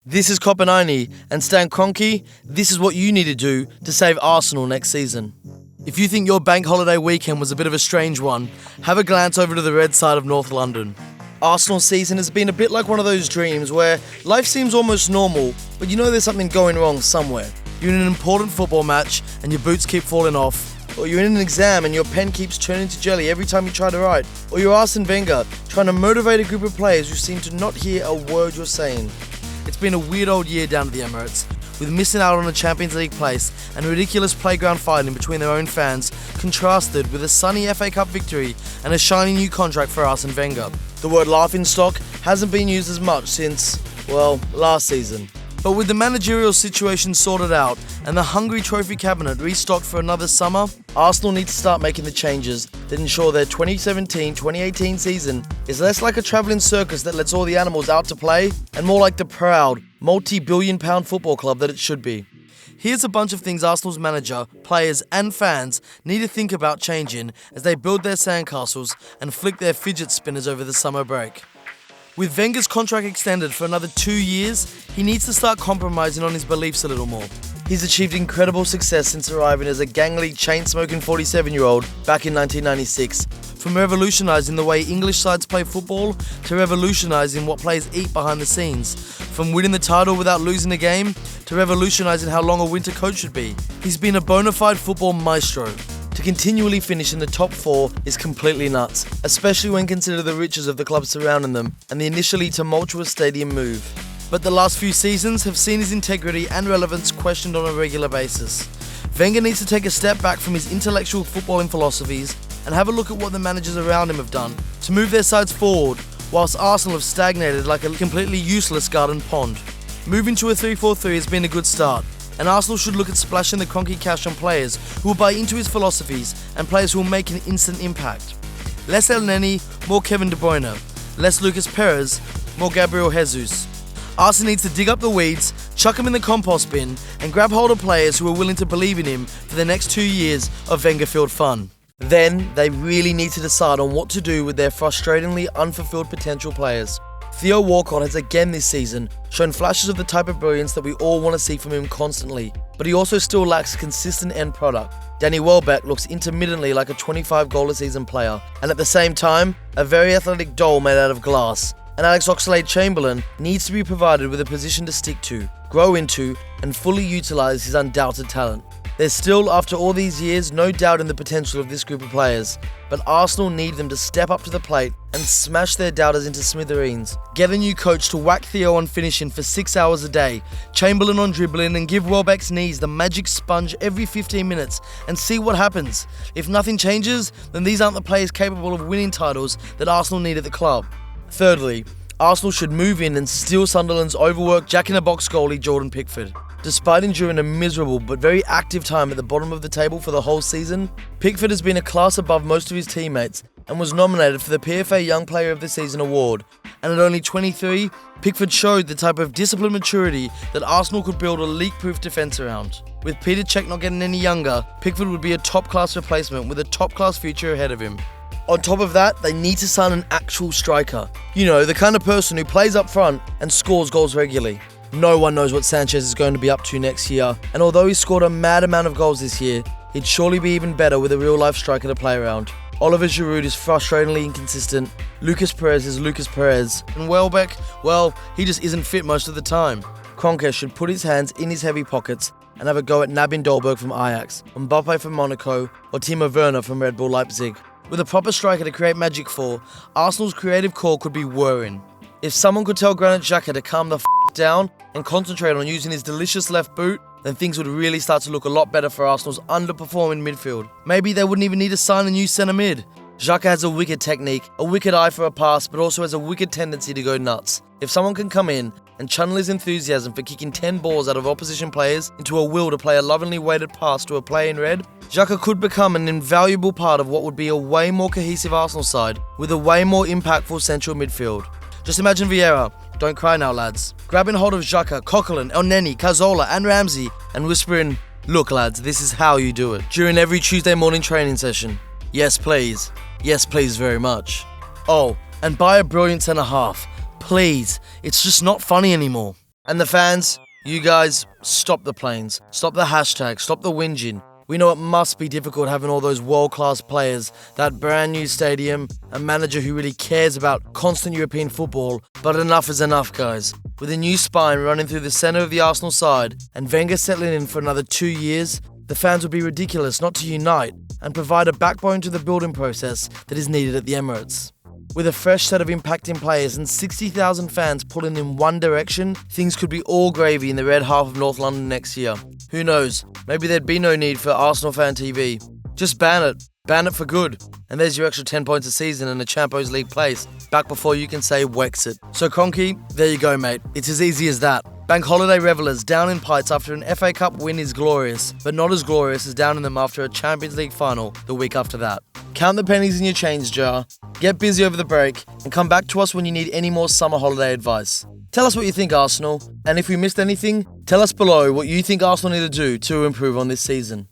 This is Copenhagen, and Stan Kroenke, this is what you need to do to save Arsenal next season. If you think your bank holiday weekend was a bit of a strange one, have a glance over to the red side of North London. Arsenal's season has been a bit like one of those dreams where life seems almost normal, but you know there's something going wrong somewhere. You're in an important football match and your boots keep falling off, or you're in an exam and your pen keeps turning to jelly every time you try to write, or you're Arsene Wenger trying to motivate a group of players who seem to not hear a word you're saying. It's been a weird old year down at the Emirates, with missing out on a Champions League place and ridiculous playground fighting between their own fans, contrasted with a sunny FA Cup victory and a shiny new contract for Arsene Wenger. The word laughingstock hasn't been used as much since, well, last season. But with the managerial situation sorted out and the hungry trophy cabinet restocked for another summer, Arsenal need to start making the changes that ensure their 2017-2018 season is less like a travelling circus that lets all the animals out to play and more like the proud, multi-billion-pound football club that it should be. Here's a bunch of things Arsenal's manager, players and fans need to think about changing as they build their sandcastles and flick their fidget spinners over the summer break. With Wenger's contract extended for another 2 years, he needs to start compromising on his beliefs a little more. He's achieved incredible success since arriving as a gangly, chain-smoking 47-year-old back in 1996. From revolutionising the way English sides play football to revolutionising what players eat behind the scenes. From winning the title without losing a game to revolutionising how long a winter coat should be. He's been a bona fide football maestro. To continually finish in the top 4 is completely nuts, especially when considered the riches of the club surrounding them and the initially tumultuous stadium move. But the last few seasons have seen his integrity and relevance questioned on a regular basis. Wenger needs to take a step back from his intellectual footballing philosophies and have a look at what the managers around him have done to move their sides forward, whilst Arsenal have stagnated like a completely useless garden pond. Moving to a 3-4-3 has been a good start, and Arsenal should look at splashing the Kroenke cash on players who will buy into his philosophies and players who will make an instant impact. Less El Neni, more Kevin De Bruyne. Less Lucas Perez, more Gabriel Jesus. Arsenal needs to dig up the weeds, chuck them in the compost bin, and grab hold of players who are willing to believe in him for the next 2 years of Wenger-filled fun. Then, they really need to decide on what to do with their frustratingly unfulfilled potential players. Theo Walcott has again this season shown flashes of the type of brilliance that we all want to see from him constantly, but he also still lacks a consistent end product. Danny Welbeck looks intermittently like a 25-goal-a-season player, and at the same time, a very athletic doll made out of glass. And Alex Oxlade-Chamberlain needs to be provided with a position to stick to, grow into, and fully utilise his undoubted talent. There's still, after all these years, no doubt in the potential of this group of players, but Arsenal need them to step up to the plate and smash their doubters into smithereens. Get a new coach to whack Theo on finishing for 6 hours a day, Chamberlain on dribbling, and give Welbeck's knees the magic sponge every 15 minutes and see what happens. If nothing changes, then these aren't the players capable of winning titles that Arsenal need at the club. Thirdly, Arsenal should move in and steal Sunderland's overworked jack-in-the-box goalie Jordan Pickford. Despite enduring a miserable but very active time at the bottom of the table for the whole season, Pickford has been a class above most of his teammates and was nominated for the PFA Young Player of the Season award. And at only 23, Pickford showed the type of disciplined maturity that Arsenal could build a leak-proof defence around. With Peter Cech not getting any younger, Pickford would be a top-class replacement with a top-class future ahead of him. On top of that, they need to sign an actual striker. You know, the kind of person who plays up front and scores goals regularly. No one knows what Sanchez is going to be up to next year, and although he scored a mad amount of goals this year, he'd surely be even better with a real-life striker to play around. Oliver Giroud is frustratingly inconsistent, Lucas Perez is Lucas Perez, and Welbeck, well, he just isn't fit most of the time. Kroenke should put his hands in his heavy pockets and have a go at Nabin Dolberg from Ajax, Mbappe from Monaco, or Timo Werner from Red Bull Leipzig. With a proper striker to create magic for, Arsenal's creative core could be whirring. If someone could tell Granit Xhaka to calm the down and concentrate on using his delicious left boot, then things would really start to look a lot better for Arsenal's underperforming midfield. Maybe they wouldn't even need to sign a new centre mid. Xhaka has a wicked technique, a wicked eye for a pass, but also has a wicked tendency to go nuts. If someone can come in and channel his enthusiasm for kicking 10 balls out of opposition players into a will to play a lovingly weighted pass to a player in red, Xhaka could become an invaluable part of what would be a way more cohesive Arsenal side with a way more impactful central midfield. Just imagine Vieira, don't cry now lads, grabbing hold of Xhaka, Coquelin, El Neni, Cazorla and Ramsey and whispering, "Look lads, this is how you do it," during every Tuesday morning training session. Yes please. Yes please very much. Oh, and buy a brilliant centre half. Please, it's just not funny anymore. And the fans, you guys, stop the planes, stop the hashtag, stop the whinging. We know it must be difficult having all those world-class players, that brand new stadium, a manager who really cares about constant European football, but enough is enough, guys. With a new spine running through the centre of the Arsenal side and Wenger settling in for another 2 years, the fans would be ridiculous not to unite and provide a backbone to the building process that is needed at the Emirates. With a fresh set of impacting players and 60,000 fans pulling in one direction, things could be all gravy in the red half of North London next year. Who knows, maybe there'd be no need for Arsenal Fan TV. Just ban it for good. And there's your extra 10 points a season and a Champions League place, back before you can say Wexit. So Conky, there you go mate, it's as easy as that. Bank holiday revellers down in Pites after an FA Cup win is glorious, but not as glorious as downing them after a Champions League final the week after that. Count the pennies in your change jar, get busy over the break, and come back to us when you need any more summer holiday advice. Tell us what you think, Arsenal, and if we missed anything, tell us below what you think Arsenal need to do to improve on this season.